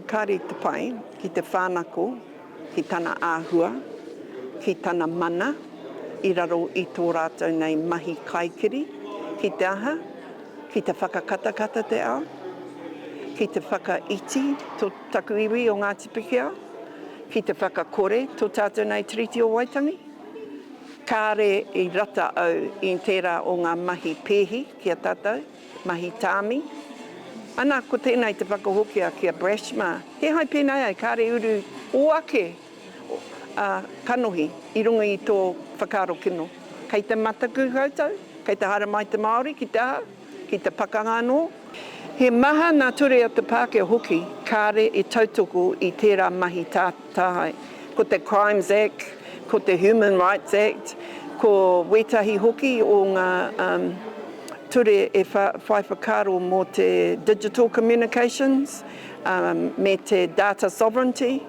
kāre te pai ki te whānako, ki tāna āhua, ki tāna mana, i raro i tō rātou nei mahi kaikiri, ki te aha, ki te whakakatakata te ao, ki te whakaiti tō taku iwi o Ngāti Pikiao, ki te whakakore tō tātou nei tiriti o Waitangi. Kāre i rata au i tērā o ngā mahi pēhi kia tātou, mahi tāmi. Ana ko tēnei te whakahokia kia Brash mā. He hai pēnei ai, kāre uru o ake kanohi i runga i tō whakaro kino. Kei te mataku koutou, kei te hara mai te Māori ki te aha, ki te pakanga anō. He maha nā ture o te Pākehā hoki, kāre i tautoko i tērā mahi tātai. Ko te Crimes Act, ko te Human Rights Act, ko wetahi hoki o ngā ture e whai whakaro mō te digital communications, me te data sovereignty,